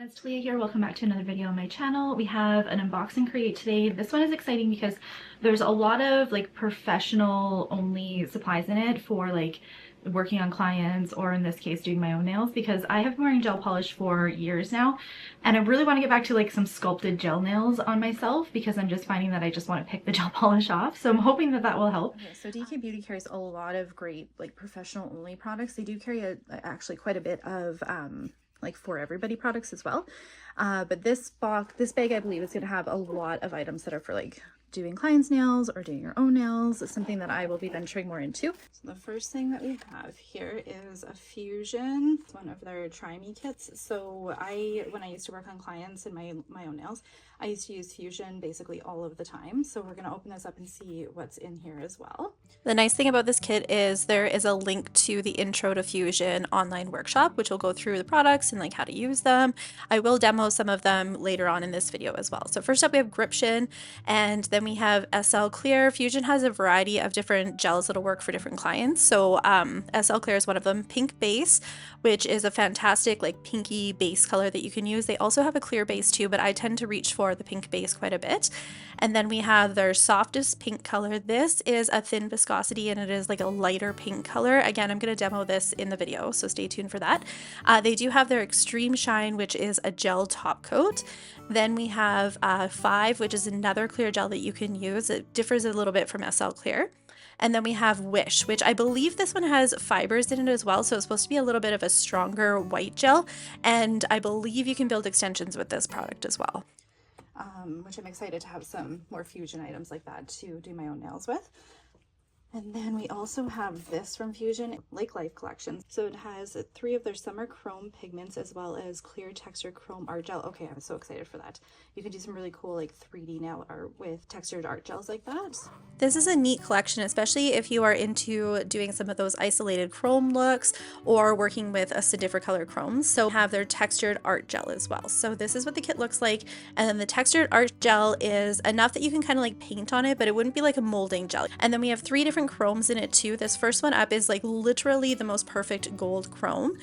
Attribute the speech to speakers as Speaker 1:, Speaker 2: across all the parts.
Speaker 1: It's Talia here. Welcome back to another video on my channel. We have an unboxing create today. This one is exciting because there's a lot of like professional only supplies in it for like working on clients, or in this case doing my own nails, because I have been wearing gel polish for years now and I really want to get back to like some sculpted gel nails on myself because I'm just finding that I just want to pick the gel polish off. So I'm hoping that that will help.
Speaker 2: Okay, so DK Beauty carries a lot of great like professional only products. They do carry actually quite a bit of like for everybody products as well. But this bag, I believe, is going to have a lot of items that are for like doing clients' nails or doing your own nails. It's something that I will be venturing more into. So the first thing that we have here is a Fusion. It's one of their Try Me kits. So when I used to work on clients in my own nails, I used to use Fusion basically all of the time. So we're going to open this up and see what's in here as well.
Speaker 3: The nice thing about this kit is there is a link to the Intro to Fusion online workshop, which will go through the products and like how to use them. I will demo some of them later on in this video as well. So first up we have Gription, and then we have SL Clear. Fusion has a variety of different gels that'll work for different clients. So SL Clear is one of them. Pink Base, which is a fantastic like pinky base color that you can use. They also have a clear base too, but I tend to reach for the pink base quite a bit. And then we have their softest pink color. This is a thin viscosity and it is like a lighter pink color. Again, I'm going to demo this in the video, so stay tuned for that. They do have their Extreme Shine, which is a gel top coat. Then we have 5, which is another clear gel that you can use. It differs a little bit from SL Clear. And then we have Wish, which I believe this one has fibers in it as well. So it's supposed to be a little bit of a stronger white gel. And I believe you can build extensions with this product as well.
Speaker 2: Which I'm excited to have some more Fusion items like that to do my own nails with. And then we also have this from Fusion, Lake Life Collection. So it has 3 of their summer chrome pigments as well as clear textured chrome art gel. Okay, I'm so excited for that. You can do some really cool like 3D nail art with textured art gels like that.
Speaker 3: This is a neat collection, especially if you are into doing some of those isolated chrome looks or working with a different color chromes. So have their textured art gel as well. So this is what the kit looks like. And then the textured art gel is enough that you can kind of like paint on it, but it wouldn't be like a molding gel. And then we have 3 different chromes in it too. This first one up is like literally the most perfect gold chrome.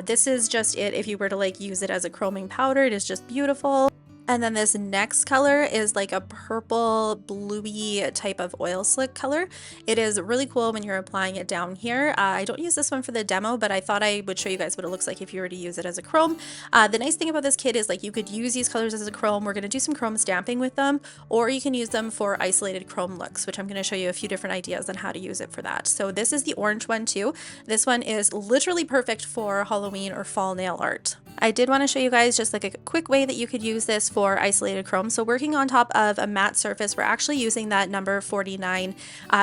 Speaker 3: This is just it if you were to like use it as a chroming powder. It is just beautiful. And then this next color is like a purple bluey type of oil slick color. It is really cool when you're applying it down here. I don't use this one for the demo, but I thought I would show you guys what it looks like if you were to use it as a chrome. The nice thing about this kit is like you could use these colors as a chrome. We're going to do some chrome stamping with them, or you can use them for isolated chrome looks, which I'm going to show you a few different ideas on how to use it for that. So this is the orange one too. This one is literally perfect for Halloween or fall nail art. I did want to show you guys just like a quick way that you could use this for isolated chrome. So working on top of a matte surface, we're actually using that number 49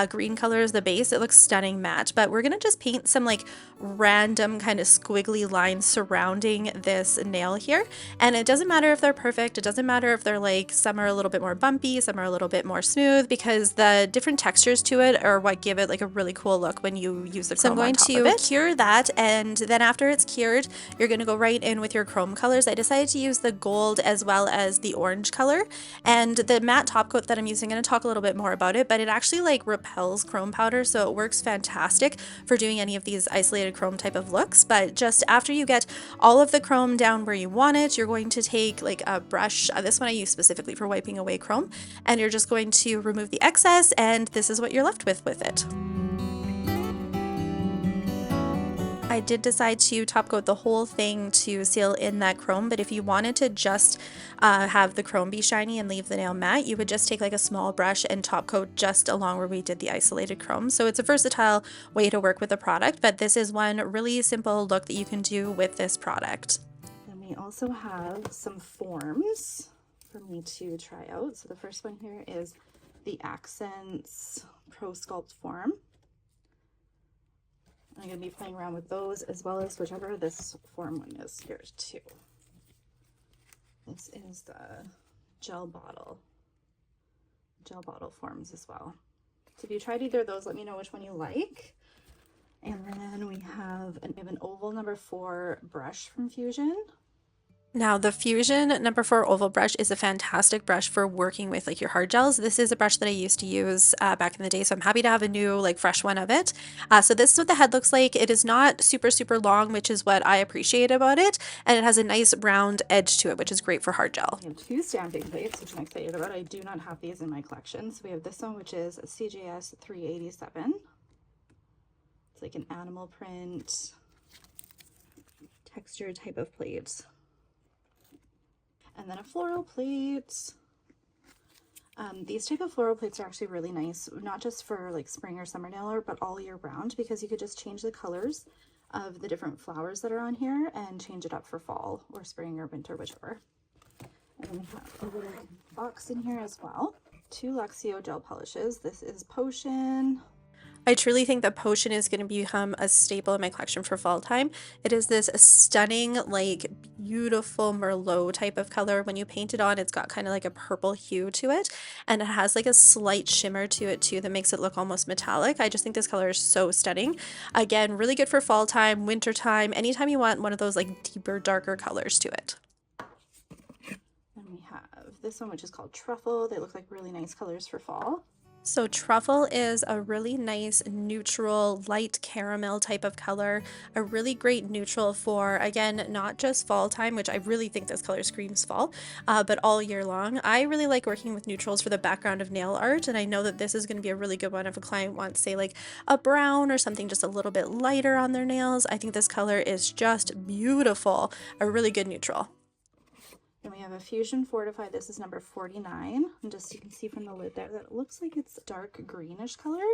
Speaker 3: green color as the base. It looks stunning matte, but we're going to just paint some like random kind of squiggly lines surrounding this nail here. And it doesn't matter if they're perfect. It doesn't matter if they're like, some are a little bit more bumpy, some are a little bit more smooth, because the different textures to it are what give it like a really cool look when you use the chrome. So I'm going to cure that, and then after it's cured, you're going to go right in with your chrome colors. I decided to use the gold as well as the orange color, and the matte top coat that I'm using, I'm going to talk a little bit more about it, but it actually like repels chrome powder, so it works fantastic for doing any of these isolated chrome type of looks. But just after you get all of the chrome down where you want it, you're going to take like a brush, this one I use specifically for wiping away chrome, and you're just going to remove the excess, and this is what you're left with it. I did decide to top coat the whole thing to seal in that chrome, but if you wanted to just have the chrome be shiny and leave the nail matte, you would just take like a small brush and top coat just along where we did the isolated chrome. So it's a versatile way to work with the product, but this is one really simple look that you can do with this product.
Speaker 2: And we also have some forms for me to try out. So the first one here is the Accents Pro Sculpt form. I'm going to be playing around with those as well as whichever this form one is here too. This is the gel bottle forms as well. So if you tried either of those, let me know which one you like. And then we have an oval number 4 brush from Fusion.
Speaker 3: Now the Fusion number 4 oval brush is a fantastic brush for working with like your hard gels. This is a brush that I used to use back in the day, so I'm happy to have a new like fresh one of it. So this is what the head looks like. It is not super long, which is what I appreciate about it, and it has a nice round edge to it, which is great for hard gel.
Speaker 2: We have two stamping plates, which I'm excited about. I do not have these in my collection. So we have this one, which is a CJS 387. It's like an animal print texture type of plate. And then a floral plate. These type of floral plates are actually really nice, not just for like spring or summer nail art, but all year round, because you could just change the colors of the different flowers that are on here and change it up for fall or spring or winter, whichever. And then we have a little box in here as well. Two Luxio gel polishes. This is Potion.
Speaker 3: I truly think that Potion is going to become a staple in my collection for fall time. It is this stunning, like beautiful Merlot type of color. When you paint it on, it's got kind of like a purple hue to it, and it has like a slight shimmer to it too that makes it look almost metallic. I just think this color is so stunning. Again, really good for fall time, winter time, anytime you want one of those like deeper, darker colors to it.
Speaker 2: Then we have this one, which is called Truffle. They look like really nice colors for fall.
Speaker 3: So Truffle is a really nice neutral light caramel type of color, a really great neutral for, again, not just fall time, which I really think this color screams fall, but all year long. I really like working with neutrals for the background of nail art, and I know that this is going to be a really good one if a client wants, say, like a brown or something just a little bit lighter on their nails. I think this color is just beautiful, a really good neutral.
Speaker 2: Then we have a Fusion Fortified. This is number 49. And just you can see from the lid there that it looks like it's dark greenish color.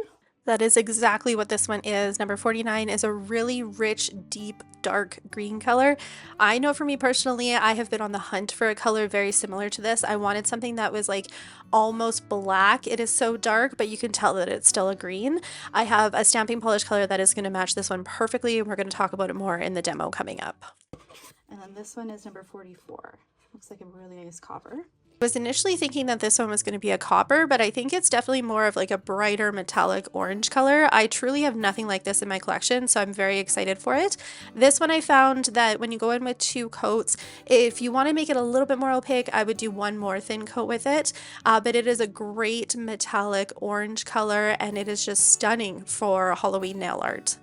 Speaker 3: That is exactly what this one is. Number 49 is a really rich, deep, dark green color. I know for me personally, I have been on the hunt for a color very similar to this. I wanted something that was like almost black. It is so dark, but you can tell that it's still a green. I have a stamping polish color that is going to match this one perfectly, and we're going to talk about it more in the demo coming up.
Speaker 2: And then this one is number 44. Looks like a really nice copper.
Speaker 3: I was initially thinking that this one was going to be a copper, but I think it's definitely more of like a brighter metallic orange color. I truly have nothing like this in my collection, so I'm very excited for it. This one I found that when you go in with 2 coats, if you want to make it a little bit more opaque, I would do one more thin coat with it, but it is a great metallic orange color, and it is just stunning for Halloween nail art.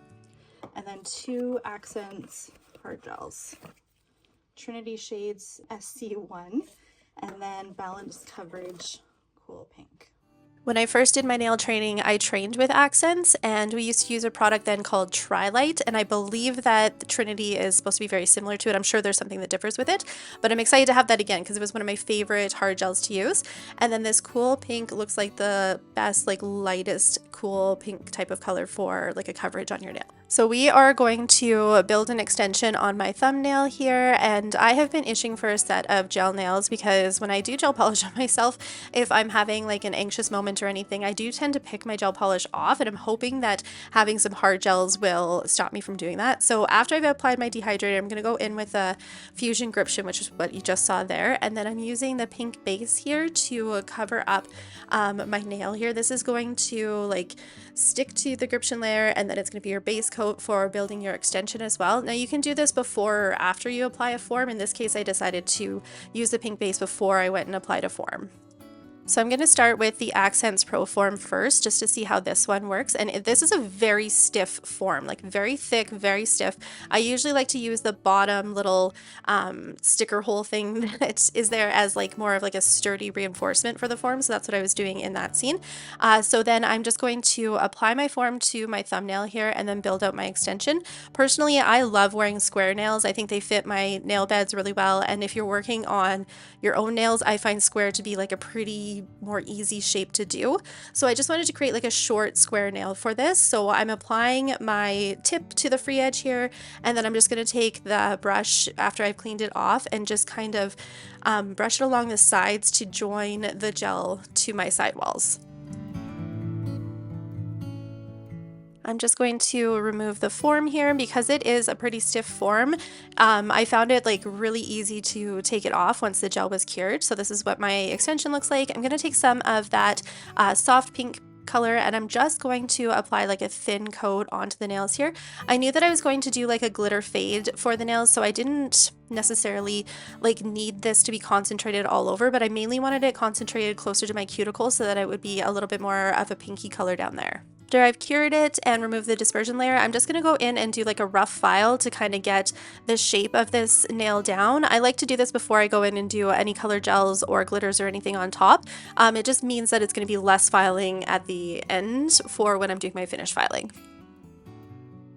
Speaker 2: And then 2 Accents hard gels. Trinity Shades SC1, and then Balanced Coverage Cool Pink.
Speaker 3: When I first did my nail training, I trained with Accents, and we used to use a product then called Trilite, and I believe that Trinity is supposed to be very similar to it. I'm sure there's something that differs with it, but I'm excited to have that again because it was one of my favorite hard gels to use. And then this cool pink looks like the best, like lightest cool pink type of color for like a coverage on your nail. So we are going to build an extension on my thumbnail here, and I have been itching for a set of gel nails because when I do gel polish on myself, if I'm having like an anxious moment or anything, I do tend to pick my gel polish off, and I'm hoping that having some hard gels will stop me from doing that. So after I've applied my dehydrator, I'm going to go in with a Fusion Gription, which is what you just saw there, and then I'm using the pink base here to cover up my nail here. This is going to like stick to the Gription layer, and then it's going to be your base coat for building your extension as well. Now you can do this before or after you apply a form. In this case, I decided to use the pink base before I went and applied a form. So I'm going to start with the Accents Pro form first, just to see how this one works. And this is a very stiff form, like very thick, very stiff. I usually like to use the bottom little sticker hole thing that is there as like more of like a sturdy reinforcement for the form. So that's what I was doing in that scene. So then I'm just going to apply my form to my thumbnail here and then build out my extension. Personally, I love wearing square nails. I think they fit my nail beds really well. And if you're working on your own nails, I find square to be like a pretty more easy shape to do. So I just wanted to create like a short square nail for this. So I'm applying my tip to the free edge here, and then I'm just going to take the brush after I've cleaned it off and just kind of brush it along the sides to join the gel to my sidewalls. I'm just going to remove the form here because it is a pretty stiff form. I found it like really easy to take it off once the gel was cured. So this is what my extension looks like. I'm going to take some of that soft pink color, and I'm just going to apply like a thin coat onto the nails here. I knew that I was going to do like a glitter fade for the nails, so I didn't necessarily like need this to be concentrated all over, but I mainly wanted it concentrated closer to my cuticle so that it would be a little bit more of a pinky color down there. After I've cured it and removed the dispersion layer, I'm just going to go in and do like a rough file to kind of get the shape of this nail down. I like to do this before I go in and do any color gels or glitters or anything on top. It just means that it's going to be less filing at the end for when I'm doing my finish filing.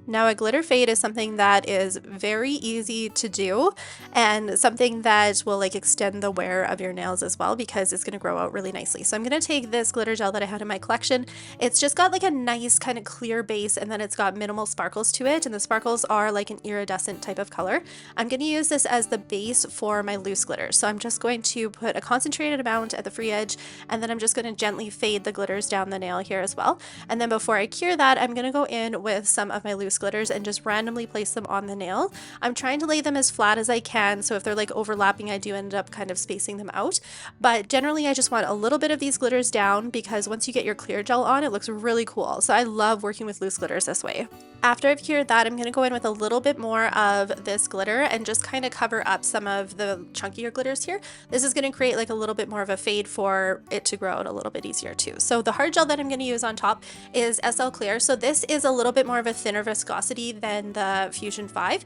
Speaker 3: Now, a glitter fade is something that is very easy to do and something that will like extend the wear of your nails as well, because it's going to grow out really nicely. So I'm going to take this glitter gel that I had in my collection. It's just got like a nice kind of clear base, and then it's got minimal sparkles to it, and the sparkles are like an iridescent type of color. I'm going to use this as the base for my loose glitter. So I'm just going to put a concentrated amount at the free edge, and then I'm just going to gently fade the glitters down the nail here as well. And then before I cure that, I'm going to go in with some of my loose glitters and just randomly place them on the nail. I'm trying to lay them as flat as I can, so if they're like overlapping, I do end up kind of spacing them out. But generally I just want a little bit of these glitters down, because once you get your clear gel on, it looks really cool. So I love working with loose glitters this way. After I've cured that, I'm going to go in with a little bit more of this glitter and just kind of cover up some of the chunkier glitters here. This is going to create like a little bit more of a fade for it to grow out a little bit easier too. So the hard gel that I'm going to use on top is SL Clear. So this is a little bit more of a thinner viscosity than the Fusion 5.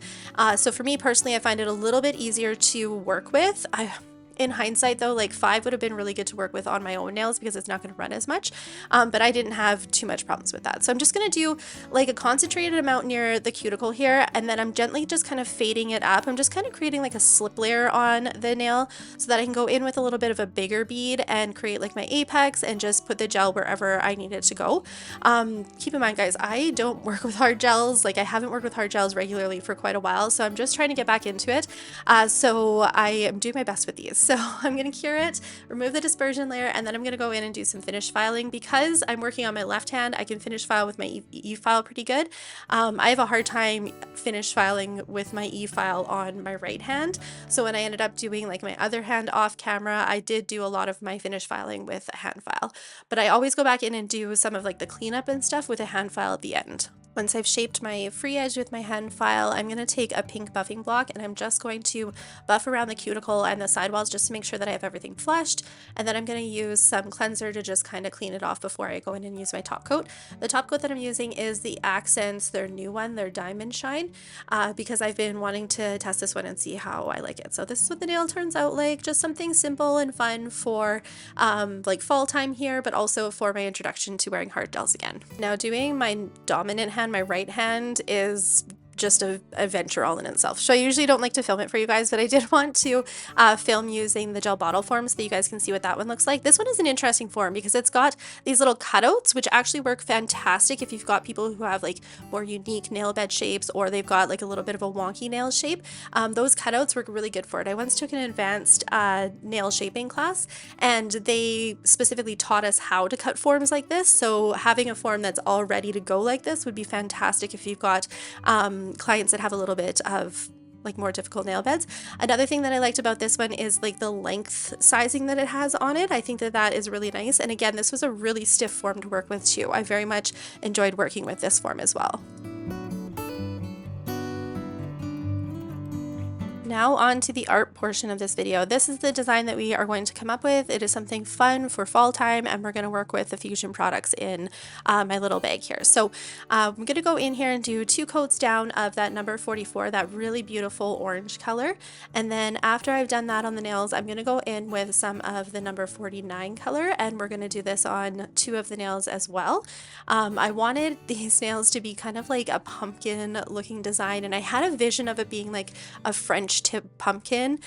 Speaker 3: So for me personally, I find it a little bit easier to work with. In hindsight though, like 5 would have been really good to work with on my own nails because it's not going to run as much, but I didn't have too much problems with that. So I'm just going to do like a concentrated amount near the cuticle here, and then I'm gently just kind of fading it up. I'm just kind of creating like a slip layer on the nail so that I can go in with a little bit of a bigger bead and create like my apex and just put the gel wherever I need it to go. Keep in mind guys, I don't work with hard gels. Like I haven't worked with hard gels regularly for quite a while, so I'm just trying to get back into it. So I am doing my best with these. So I'm going to cure it, remove the dispersion layer, and then I'm going to go in and do some finish filing. Because I'm working on my left hand, I can finish file with my E-file pretty good. I have a hard time finish filing with my E-file on my right hand. So when I ended up doing like my other hand off camera, I did do a lot of my finish filing with a hand file. But I always go back in and do some of like the cleanup and stuff with a hand file at the end. Once I've shaped my free edge with my hand file, I'm going to take a pink buffing block and I'm just going to buff around the cuticle and the sidewalls just to make sure that I have everything flushed. And then I'm going to use some cleanser to just kind of clean it off before I go in and use my top coat. The top coat that I'm using is the Accents, their new one, their Diamond Shine, because I've been wanting to test this one and see how I like it. So this is what the nail turns out like, just something simple and fun for like fall time here, but also for my introduction to wearing hard gels again. Now doing my dominant hand, my right hand, is just a adventure all in itself. So I usually don't like to film it for you guys, but I did want to film using the gel bottle form so that you guys can see what that one looks like. This one is an interesting form because it's got these little cutouts, which actually work fantastic if you've got people who have like more unique nail bed shapes, or they've got like a little bit of a wonky nail shape. Those cutouts work really good for it. I once took an advanced nail shaping class, and they specifically taught us how to cut forms like this. So having a form that's all ready to go like this would be fantastic if you've got clients that have a little bit of like more difficult nail beds. Another thing that I liked about this one is like the length sizing that it has on it. I think that that is really nice. And again, this was a really stiff form to work with too. I very much enjoyed working with this form as well. Now on to the art portion of this video. This is the design that we are going to come up with. It is something fun for fall time, and we're going to work with the Fusion products in my little bag here. So I'm going to go in here and do 2 coats down of that number 44, that really beautiful orange color. And then after I've done that on the nails, I'm going to go in with some of the number 49 color, and we're going to do this on 2 of the nails as well. I wanted these nails to be kind of like a pumpkin looking design, and I had a vision of it being like a French tip pumpkin.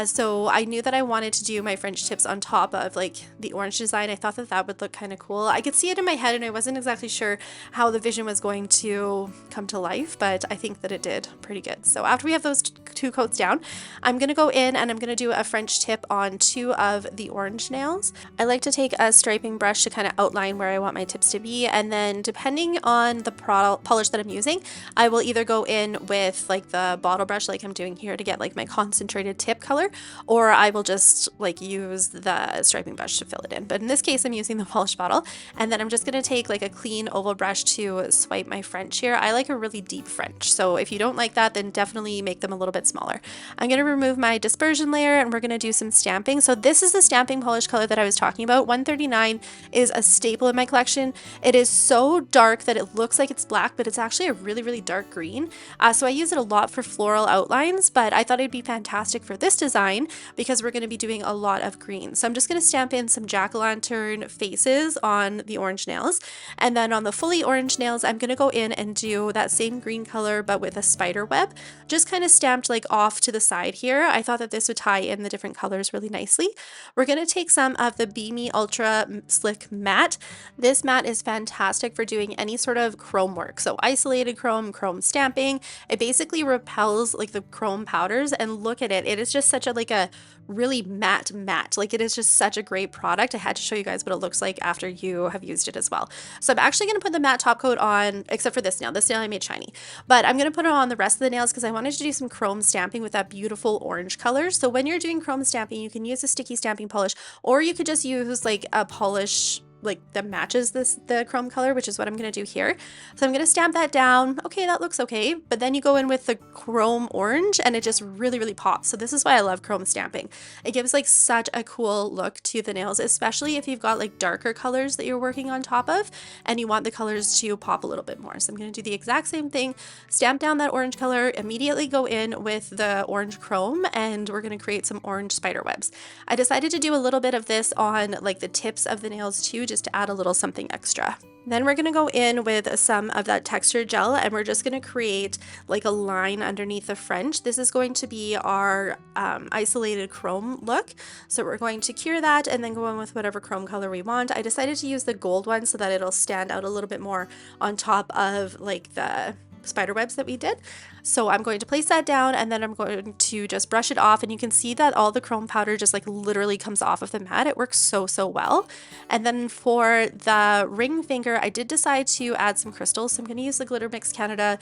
Speaker 3: So I knew that I wanted to do my French tips on top of like the orange design. I thought that that would look kind of cool. I could see it in my head and I wasn't exactly sure how the vision was going to come to life, but I think that it did pretty good. So after we have those 2 coats down, I'm going to go in and I'm going to do a French tip on 2 of the orange nails. I like to take a striping brush to kind of outline where I want my tips to be, and then depending on the polish that I'm using, I will either go in with like the bottle brush like I'm doing here to get get like my concentrated tip color, or I will just like use the striping brush to fill it in. But in this case, I'm using the polish bottle, and then I'm just going to take like a clean oval brush to swipe my French here. I like a really deep French, so if you don't like that, then definitely make them a little bit smaller. I'm going to remove my dispersion layer, and we're going to do some stamping. So this is the stamping polish color that I was talking about. 139 is a staple in my collection. It is so dark that it looks like it's black, but it's actually a really, really dark green. So I use it a lot for floral outlines, but I thought it'd be fantastic for this design because we're going to be doing a lot of green. So I'm just going to stamp in some jack-o'-lantern faces on the orange nails. And then on the fully orange nails, I'm going to go in and do that same green color, but with a spider web, just kind of stamped like off to the side here. I thought that this would tie in the different colors really nicely. We're going to take some of the Beamy Ultra Slick Matte. This matte is fantastic for doing any sort of chrome work. So isolated chrome, chrome stamping. It basically repels like the chrome powders, and look at it. It is just such a like a really matte. Like it is just such a great product. I had to show you guys what it looks like after you have used it as well. So I'm actually going to put the matte top coat on, except for this nail. This nail I made shiny, but I'm going to put it on the rest of the nails because I wanted to do some chrome stamping with that beautiful orange color. So when you're doing chrome stamping, you can use a sticky stamping polish, or you could just use like a polish like that matches the chrome color, which is what I'm going to do here. So I'm going to stamp that down. Okay, that looks okay. But then you go in with the chrome orange and it just really, really pops. So this is why I love chrome stamping. It gives like such a cool look to the nails, especially if you've got like darker colors that you're working on top of and you want the colors to pop a little bit more. So I'm going to do the exact same thing, stamp down that orange color, immediately go in with the orange chrome, and we're going to create some orange spider webs. I decided to do a little bit of this on like the tips of the nails too, just to add a little something extra. Then we're going to go in with some of that texture gel, and we're just going to create like a line underneath the French. This is going to be our isolated chrome look. So we're going to cure that and then go in with whatever chrome color we want. I decided to use the gold one so that it'll stand out a little bit more on top of like the spider webs that we did. So I'm going to place that down, and then I'm going to just brush it off, and you can see that all the chrome powder just like literally comes off of the mat. It works so well. And then for the ring finger, I did decide to add some crystals. So I'm going to use the Glitter Mix Canada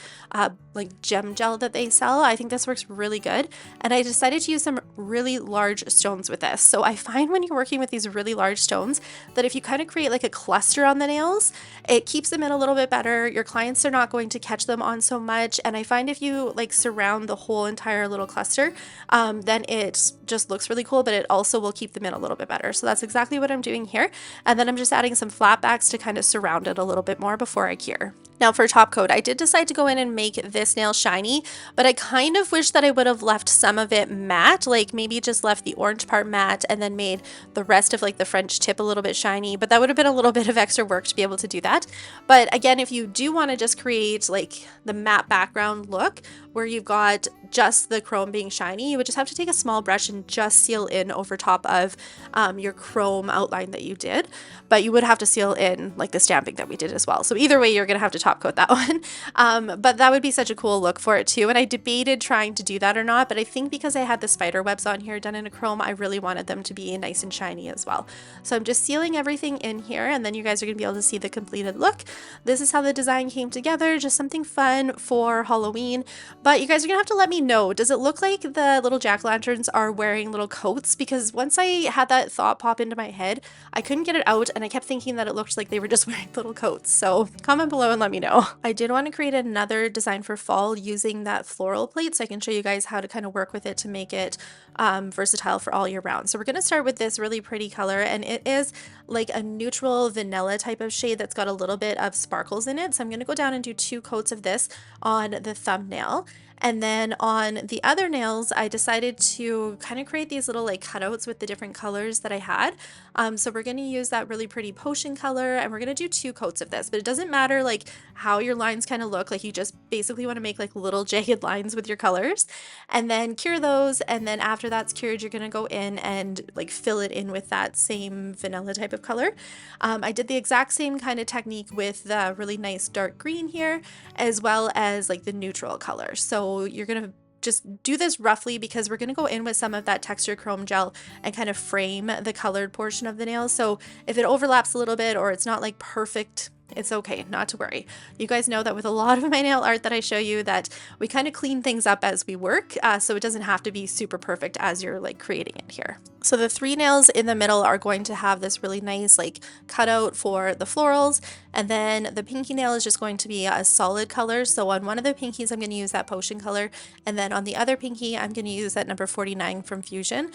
Speaker 3: like gem gel that they sell. I think this works really good. And I decided to use some really large stones with this. So I find when you're working with these really large stones that if you kind of create like a cluster on the nails, it keeps them in a little bit better. Your clients are not going to catch them on so much. And I find if you like surround the whole entire little cluster, then it just looks really cool, but it also will keep them in a little bit better. So that's exactly what I'm doing here. And then I'm just adding some flat backs to kind of surround it a little bit more before I cure. Now for top coat, I did decide to go in and make this nail shiny, but I kind of wish that I would have left some of it matte, like maybe just left the orange part matte and then made the rest of like the French tip a little bit shiny, but that would have been a little bit of extra work to be able to do that. But again, if you do want to just create like the matte background look where you've got just the chrome being shiny, you would just have to take a small brush and just seal in over top of your chrome outline that you did, but you would have to seal in like the stamping that we did as well. So either way, you're going to have to top coat that one. But that would be such a cool look for it too. And I debated trying to do that or not, but I think because I had the spider webs on here done in a chrome, I really wanted them to be nice and shiny as well. So I'm just sealing everything in here, and then you guys are going to be able to see the completed look. This is how the design came together, just something fun for Halloween. But you guys are going to have to let me know, does it look like the little jack-o'-lanterns are wearing little coats? Because once I had that thought pop into my head, I couldn't get it out, and I kept thinking that it looked like they were just wearing little coats. So comment below and let me know. I did want to create another design for fall using that floral plate, so I can show you guys how to kind of work with it to make it versatile for all year round. So we're going to start with this really pretty color, and it is like a neutral vanilla type of shade that's got a little bit of sparkles in it. So I'm going to go down and do 2 coats of this on the thumbnail. And then on the other nails, I decided to kind of create these little like cutouts with the different colors that I had. So we're going to use that really pretty potion color, and we're going to do 2 coats of this, but it doesn't matter like how your lines kind of look. Like you just basically want to make like little jagged lines with your colors and then cure those. And then after that's cured, you're going to go in and like fill it in with that same vanilla type of color. I did the exact same kind of technique with the really nice dark green here, as well as like the neutral color. So you're going to just do this roughly because we're going to go in with some of that texture chrome gel and kind of frame the colored portion of the nail. So if it overlaps a little bit or it's not like perfect It's okay, not to worry. You guys know that with a lot of my nail art that I show you that we kind of clean things up as we work, so it doesn't have to be super perfect as you're like creating it here. So the 3 nails in the middle are going to have this really nice like cutout for the florals, and then the pinky nail is just going to be a solid color. So on one of the pinkies I'm going to use that potion color, and then on the other pinky I'm going to use that number 49 from Fusion,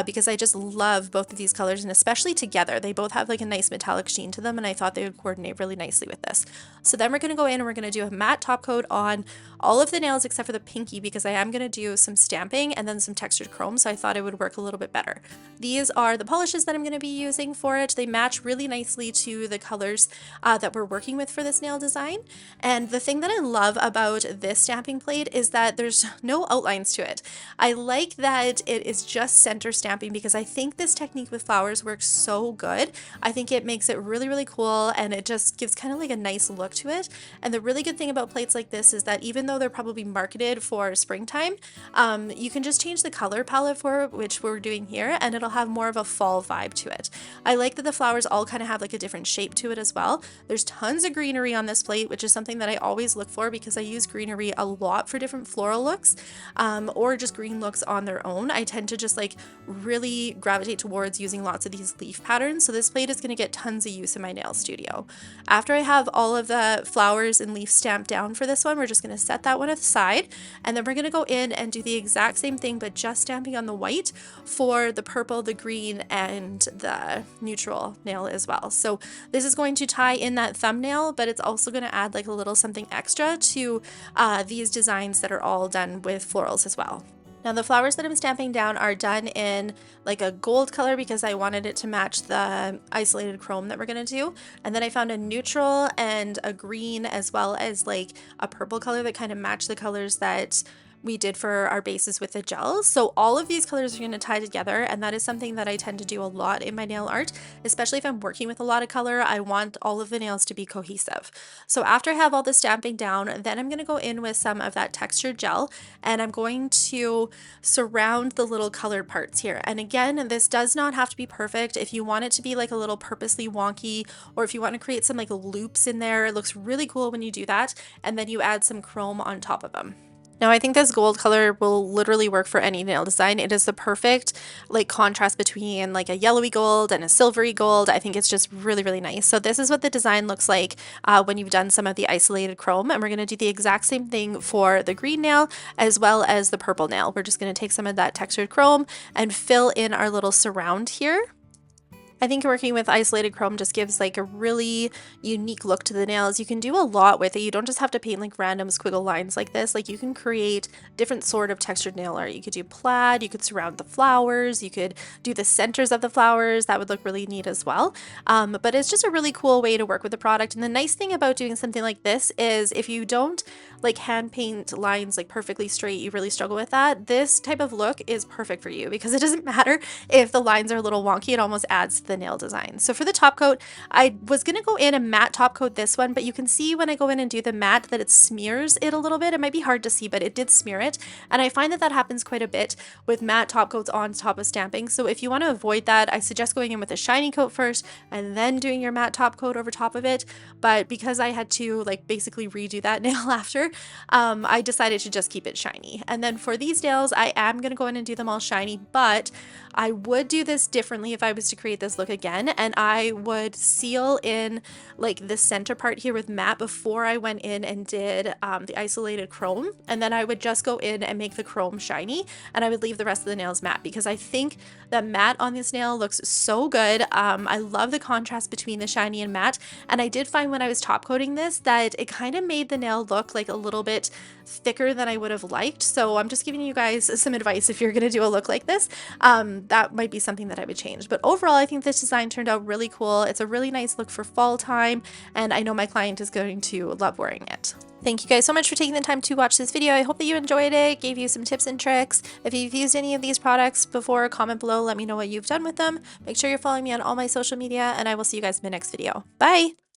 Speaker 3: because I just love both of these colors, and especially together. They both have like a nice metallic sheen to them, and I thought they would coordinate really nicely with this. So then we're going to go in and we're going to do a matte top coat on all of the nails except for the pinky, because I am going to do some stamping and then some textured chrome, so I thought it would work a little bit better. These are the polishes that I'm going to be using for it. They match really nicely to the colors that we're working with for this nail design. And the thing that I love about this stamping plate is that there's no outlines to it. I like that it is just center stamping, because I think this technique with flowers works so good. I think it makes it really, really cool, and it just gives kind of like a nice look to it. And the really good thing about plates like this is that even though they're probably marketed for springtime, you can just change the color palette for it, which we're doing here, and it'll have more of a fall vibe to it. I like that the flowers all kind of have like a different shape to it as well. There's tons of greenery on this plate, which is something that I always look for, because I use greenery a lot for different floral looks, or just green looks on their own. I tend to just like really gravitate towards using lots of these leaf patterns, so this plate is going to get tons of use in my nail studio. After I have all of the flowers and leaves stamped down for this one, we're just going to set that one aside, and then we're going to go in and do the exact same thing, but just stamping on the white for the purple, the green, and the neutral nail as well. So this is going to tie in that thumbnail, but it's also going to add like a little something extra to these designs that are all done with florals as well. Now the flowers that I'm stamping down are done in like a gold color, because I wanted it to match the isolated chrome that we're going to do. And then I found a neutral and a green, as well as like a purple color that kind of match the colors that we did for our bases with the gels. So all of these colors are going to tie together, and that is something that I tend to do a lot in my nail art, especially if I'm working with a lot of color. I want all of the nails to be cohesive. So after I have all the stamping down, then I'm going to go in with some of that textured gel, and I'm going to surround the little colored parts here. And again, this does not have to be perfect. If you want it to be like a little purposely wonky, or if you want to create some like loops in there, it looks really cool when you do that, and then you add some chrome on top of them. Now I think this gold color will literally work for any nail design. It is the perfect like contrast between like a yellowy gold and a silvery gold. I think it's just really, really nice. So this is what the design looks like when you've done some of the isolated chrome, and we're going to do the exact same thing for the green nail as well as the purple nail. We're just going to take some of that textured chrome and fill in our little surround here. I think working with isolated chrome just gives like a really unique look to the nails. You can do a lot with it. You don't just have to paint like random squiggle lines like this. Like you can create different sort of textured nail art. You could do plaid, you could surround the flowers, you could do the centers of the flowers. That would look really neat as well. But it's just a really cool way to work with the product. And the nice thing about doing something like this is if you don't like hand paint lines like perfectly straight, you really struggle with that, this type of look is perfect for you, because it doesn't matter if the lines are a little wonky. It almost adds to the nail design. So for the top coat, I was going to go in and matte top coat this one, but you can see when I go in and do the matte that it smears it a little bit. It might be hard to see, but it did smear it. And I find that that happens quite a bit with matte top coats on top of stamping. So if you want to avoid that, I suggest going in with a shiny coat first and then doing your matte top coat over top of it. But because I had to like basically redo that nail after, I decided to just keep it shiny. And then for these nails, I am going to go in and do them all shiny, but I would do this differently if I was to create this look again, and I would seal in like the center part here with matte before I went in and did the isolated chrome, and then I would just go in and make the chrome shiny, and I would leave the rest of the nails matte, because I think that matte on this nail looks so good. I love the contrast between the shiny and matte, and I did find when I was top coating this that it kind of made the nail look like a little bit thicker than I would have liked. So I'm just giving you guys some advice if you're going to do a look like this. That might be something that I would change. But overall, I think this design turned out really cool. It's a really nice look for fall time, and I know my client is going to love wearing it. Thank you guys so much for taking the time to watch this video. I hope that you enjoyed it, gave you some tips and tricks. If you've used any of these products before, comment below, let me know what you've done with them. Make sure you're following me on all my social media, and I will see you guys in the next video. Bye!